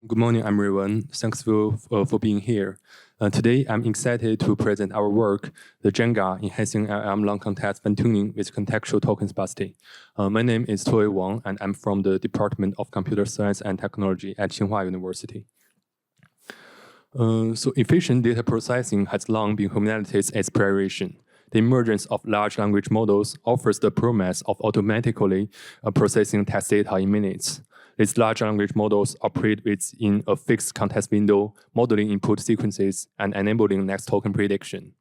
Good morning, everyone. Thanks for being here. Today, I'm excited to present our work, the JENGA Enhancing LLM Long Context Fine-Tuning with Contextual Token Sparsity. My name is Tuowei Wang, and I'm from the Department of Computer Science and Technology at Tsinghua University. So efficient data processing has long been humanity's aspiration. The emergence of large language models offers the promise of automatically processing text data in minutes. These large language models operate within a fixed context window, modeling input sequences, and enabling next token prediction.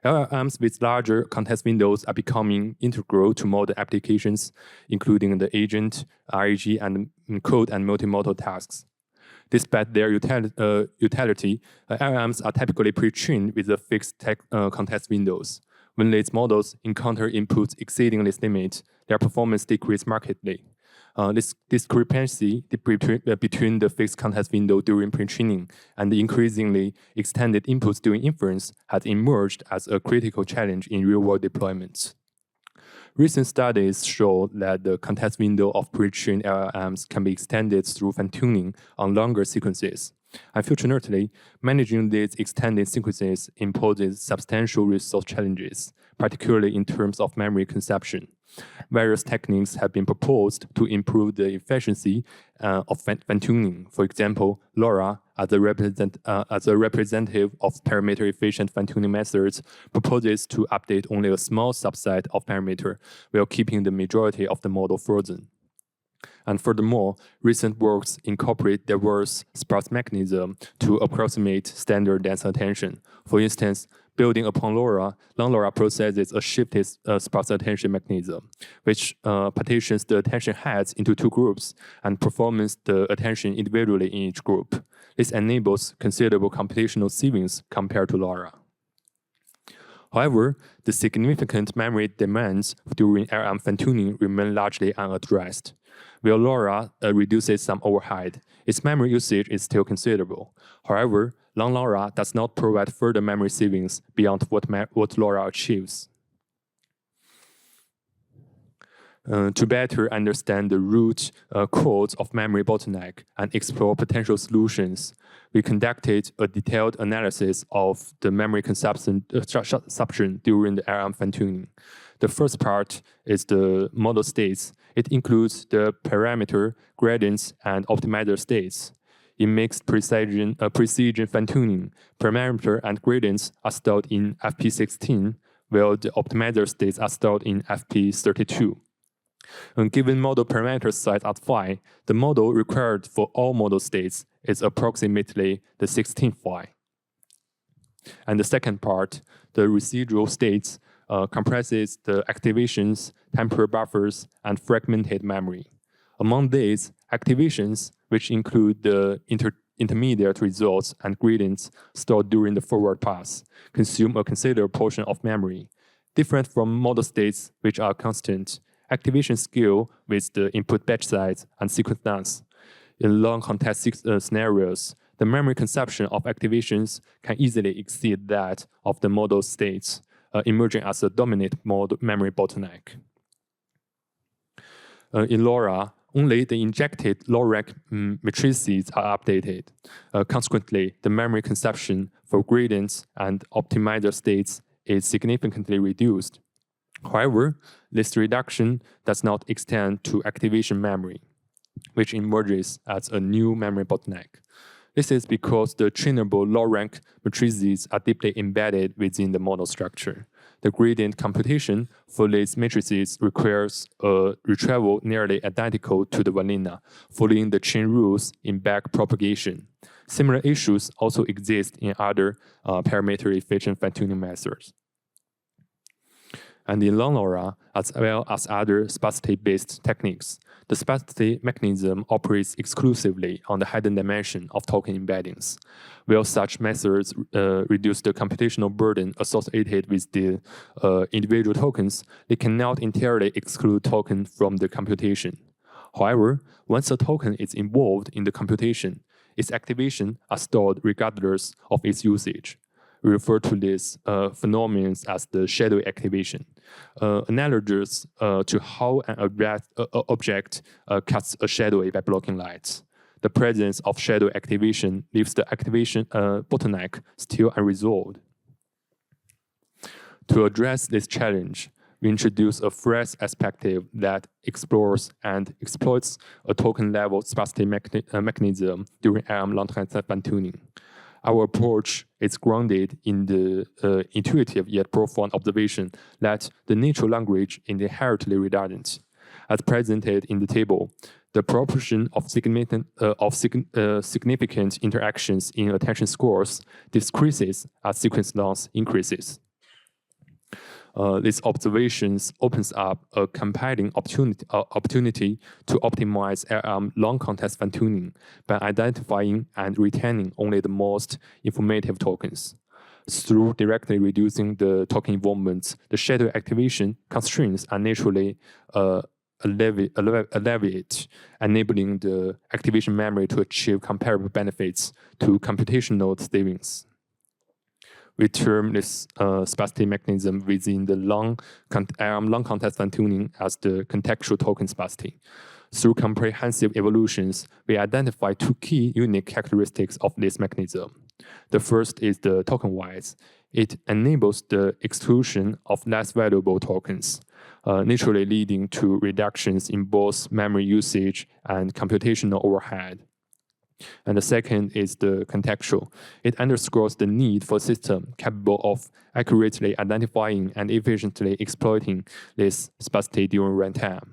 LLMs with larger context windows are becoming integral to modern applications, including the agent, RAG, and code and multimodal tasks. Despite their utility, LLMs are typically pre-trained with the fixed context windows. When these models encounter inputs exceeding this limit, their performance decreases markedly. This discrepancy between the fixed context window during pre-training and the increasingly extended inputs during inference has emerged as a critical challenge in real-world deployments. Recent studies show that the context window of pre-trained LLMs can be extended through fine-tuning on longer sequences. Unfortunately, managing these extended sequences imposes substantial resource challenges, particularly in terms of memory consumption. Various techniques have been proposed to improve the efficiency of fine-tuning. For example, LoRa, as a representative of parameter-efficient fine-tuning methods, proposes to update only a small subset of parameter while keeping the majority of the model frozen. And furthermore, recent works incorporate diverse sparse mechanisms to approximate standard dense attention. For instance, building upon LoRa, long LoRa processes a shifted sparse attention mechanism, which partitions the attention heads into two groups and performs the attention individually in each group. This enables considerable computational savings compared to LoRa. However, the significant memory demands during LLM fine-tuning remain largely unaddressed. While LoRa reduces some overhead, its memory usage is still considerable. However, long LoRa does not provide further memory savings beyond what LoRa achieves. To better understand the root cause of memory bottleneck and explore potential solutions, we conducted a detailed analysis of the memory consumption during the LLM fine-tuning. The first part is the model states. It includes the parameter, gradients, and optimizer states. In mixed precision fine-tuning, parameter and gradients are stored in FP16, while the optimizer states are stored in FP32. Given model parameter size at 5, the model required for all model states is approximately the 16th phi. And the second part, the residual states, comprises the activations, temporal buffers, and fragmented memory. Among these, activations, which include the intermediate results and gradients stored during the forward pass, consume a considerable portion of memory. Different from model states, which are constant, activation scale with the input batch size and sequence length. In long context scenarios, the memory consumption of activations can easily exceed that of the model states, emerging as a dominant memory bottleneck. In LoRa, only the injected low-rank matrices are updated. Consequently, the memory consumption for gradients and optimizer states is significantly reduced. However, this reduction does not extend to activation memory, which emerges as a new memory bottleneck. This is because the trainable low-rank matrices are deeply embedded within the model structure. The gradient computation for these matrices requires a retrieval nearly identical to the vanilla, following the chain rules in back propagation. Similar issues also exist in other parameter-efficient fine-tuning methods. And in long LoRa, as well as other sparsity-based techniques, the sparsity mechanism operates exclusively on the hidden dimension of token embeddings. While such methods reduce the computational burden associated with the individual tokens, they cannot entirely exclude token from the computation. However, once a token is involved in the computation, its activation are stored regardless of its usage. We refer to this phenomenon as the shadowy activation, analogous to how an object casts a shadow by blocking lights. the presence of shadow activation leaves the activation bottleneck still unresolved. To address this challenge, we introduce a fresh perspective that explores and exploits a token-level sparsity mechanism during LLM long-term fine-tuning. Our approach is grounded in the intuitive yet profound observation that the natural language is inherently redundant. As presented in the table, the proportion of significant interactions in attention scores decreases as sequence length increases. These observations opens up a compelling opportunity to optimize LLM long context fine-tuning by identifying and retaining only the most informative tokens. Through directly reducing the token involvement, the shadow activation constraints are naturally alleviate, enabling the activation memory to achieve comparable benefits to computational savings. We term this sparsity mechanism within the long context fine-tuning as the contextual token sparsity. Through comprehensive evolutions, we identify two key unique characteristics of this mechanism. The first is the token-wise. It enables the exclusion of less valuable tokens, naturally leading to reductions in both memory usage and computational overhead. And the second is the contextual. It underscores the need for a system capable of accurately identifying and efficiently exploiting this sparsity during runtime.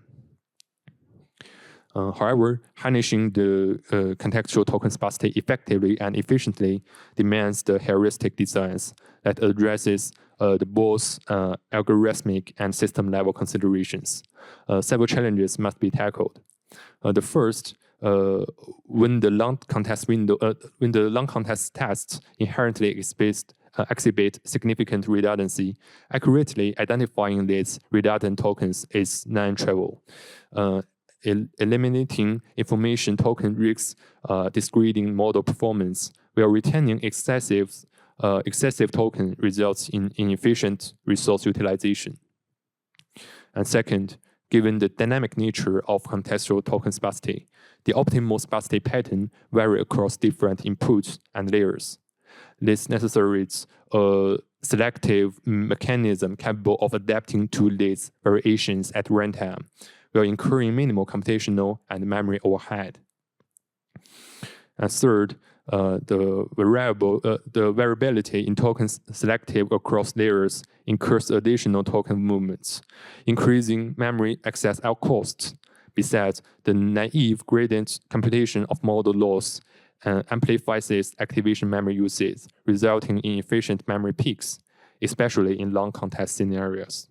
However, harnessing the contextual token sparsity effectively and efficiently demands the heuristic designs that addresses both algorithmic and system-level considerations. Several challenges must be tackled. The first, when the long context tests inherently exhibit significant redundancy, accurately identifying these redundant tokens is non-trivial. Eliminating information token risks degrading model performance, while retaining excessive token results in inefficient resource utilization. And second, given the dynamic nature of contextual token sparsity, the optimal sparsity pattern vary across different inputs and layers. This necessitates a selective mechanism capable of adapting to these variations at runtime, while incurring minimal computational and memory overhead. And third, the variability in tokens selective across layers incurs additional token movements, increasing memory access out costs. Besides, the naive gradient computation of model loss amplifies its activation memory usage, resulting in efficient memory peaks, especially in long context scenarios.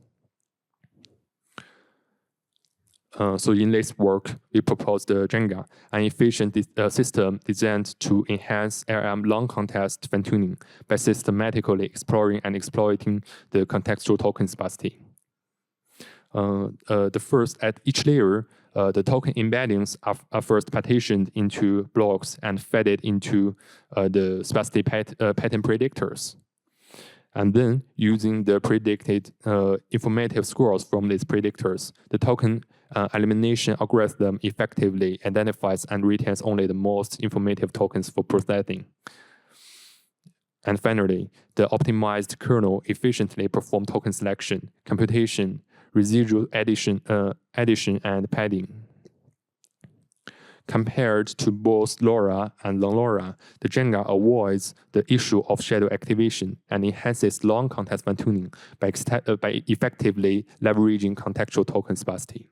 So in this work, we propose the JENGA, an efficient system designed to enhance LLM long context fine-tuning by systematically exploring and exploiting the contextual token sparsity. The first, at each layer, the token embeddings are first partitioned into blocks and fed into the sparsity pattern predictors. And then, using the predicted informative scores from these predictors, the token elimination algorithm effectively identifies and retains only the most informative tokens for processing. And finally, the optimized kernel efficiently performs token selection, computation, residual addition, and padding. Compared to both LoRa and non-LoRa, the JENGA avoids the issue of shadow activation and enhances long context fine-tuning by effectively leveraging contextual token sparsity.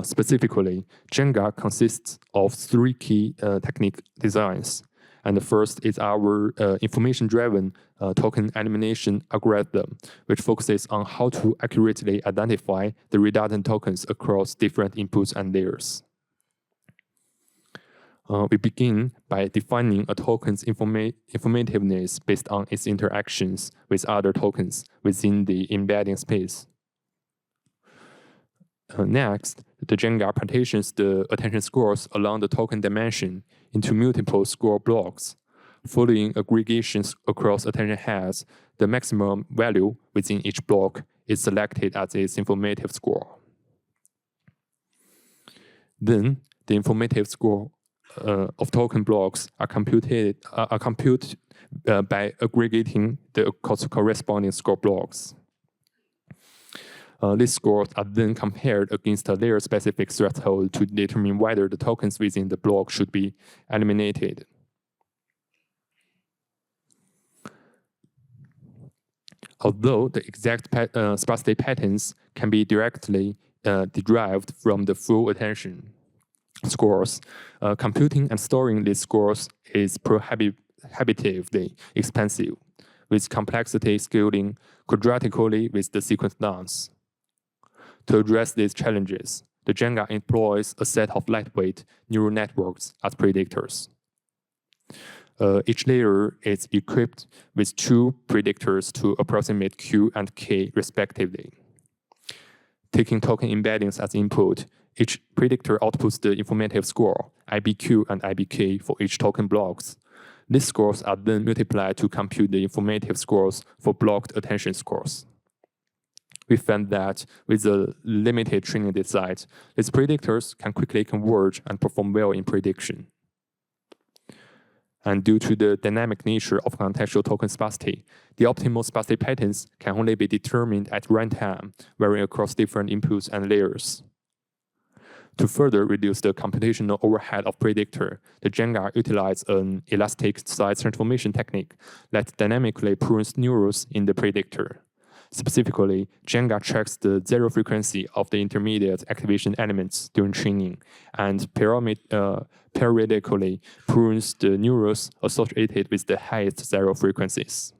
Specifically, JENGA consists of three key technique designs. And the first is our information-driven token elimination algorithm, which focuses on how to accurately identify the redundant tokens across different inputs and layers. We begin by defining a token's informativeness based on its interactions with other tokens within the embedding space. Next, the JENGA partitions the attention scores along the token dimension into multiple score blocks. Following aggregations across attention heads, the maximum value within each block is selected as its informative score. Then, the informative score of token blocks are computed by aggregating the corresponding score blocks. These scores are then compared against a layer-specific threshold to determine whether the tokens within the block should be eliminated. Although the exact sparsity patterns can be directly derived from the full attention scores, computing and storing these scores is prohibitively expensive, with complexity scaling quadratically with the sequence downs. To address these challenges, the JENGA employs a set of lightweight neural networks as predictors. Each layer is equipped with 2 predictors to approximate Q and K respectively. Taking token embeddings as input, each predictor outputs the informative score, IBQ and IBK, for each token blocks. These scores are then multiplied to compute the informative scores for blocked attention scores. We found that with a limited training dataset, these predictors can quickly converge and perform well in prediction. And due to the dynamic nature of contextual token sparsity, the optimal sparsity patterns can only be determined at runtime, varying across different inputs and layers. To further reduce the computational overhead of predictor, the JENGA utilizes an elastic size transformation technique that dynamically prunes neurons in the predictor. Specifically, JENGA tracks the zero frequency of the intermediate activation elements during training and periodically prunes the neurons associated with the highest zero frequencies.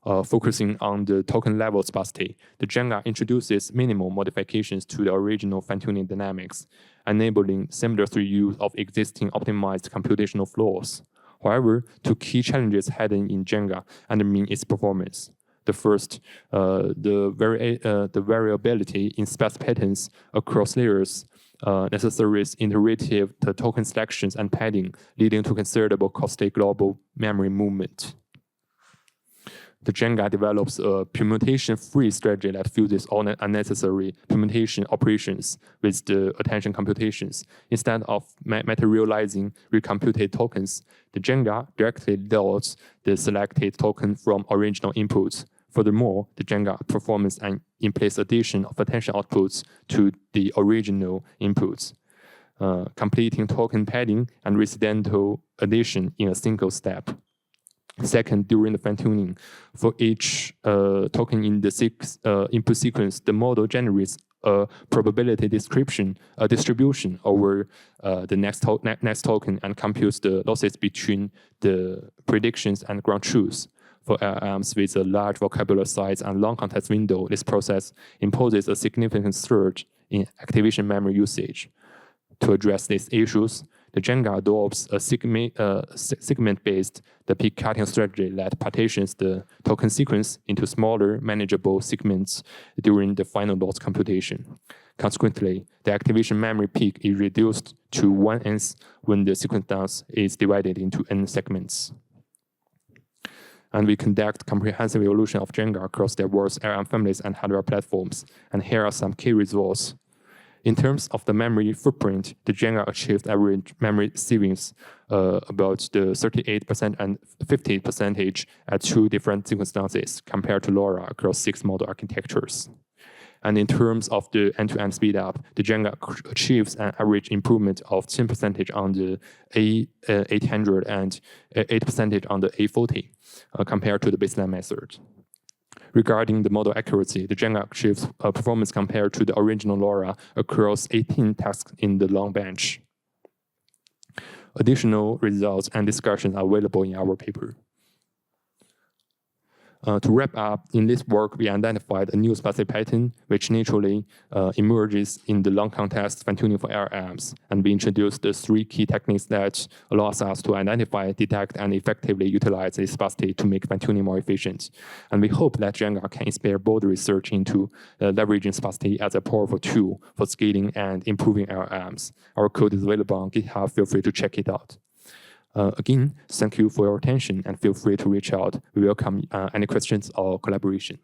Focusing on the token level sparsity, the JENGA introduces minimal modifications to the original fine-tuning dynamics, enabling seamless reuse of existing optimized computational flows. However, 2 key challenges hidden in JENGA undermine its performance. The first, the variability in sparse patterns across layers necessitates iterative token selections and padding, leading to considerable costly global memory movement. The JENGA develops a permutation-free strategy that fuses all unnecessary permutation operations with the attention computations. Instead of materializing recomputed tokens, the JENGA directly loads the selected token from original inputs. Furthermore, the JENGA performs an in-place addition of attention outputs to the original inputs, completing token padding and incidental addition in a single step. Second, during the fine-tuning, for each token in the input sequence, the model generates a probability distribution over the next token and computes the losses between the predictions and ground truths. For LLMs with a large vocabulary size and long context window, this process imposes a significant surge in activation memory usage. To address these issues, the JENGA adopts a segment-based peak cutting strategy that partitions the token sequence into smaller, manageable segments during the final loss computation. Consequently, the activation memory peak is reduced to 1/n when the sequence dance is divided into n segments. And we conduct comprehensive evolution of JENGA across diverse LLM families and hardware platforms. And here are some key results. In terms of the memory footprint, the JENGA achieved average memory savings about the 38% and 50% at 2 different sequence dances compared to LoRa across 6 model architectures. And in terms of the end-to-end speedup, the JENGA achieves an average improvement of 10% on the A800 and 8% on the A40 compared to the baseline method. Regarding the model accuracy, the JENGA achieves performance compared to the original LoRa across 18 tasks in the long bench. Additional results and discussions are available in our paper. To wrap up, in this work, we identified a new sparsity pattern which naturally emerges in the long context fine-tuning for LLMs, and we introduced the 3 key techniques that allows us to identify, detect, and effectively utilize this sparsity to make fine-tuning more efficient. And we hope that JENGA can inspire broader research into leveraging sparsity as a powerful tool for scaling and improving LLMs. Our code is available on GitHub. Feel free to check it out. Again, thank you for your attention and feel free to reach out. We welcome any questions or collaboration.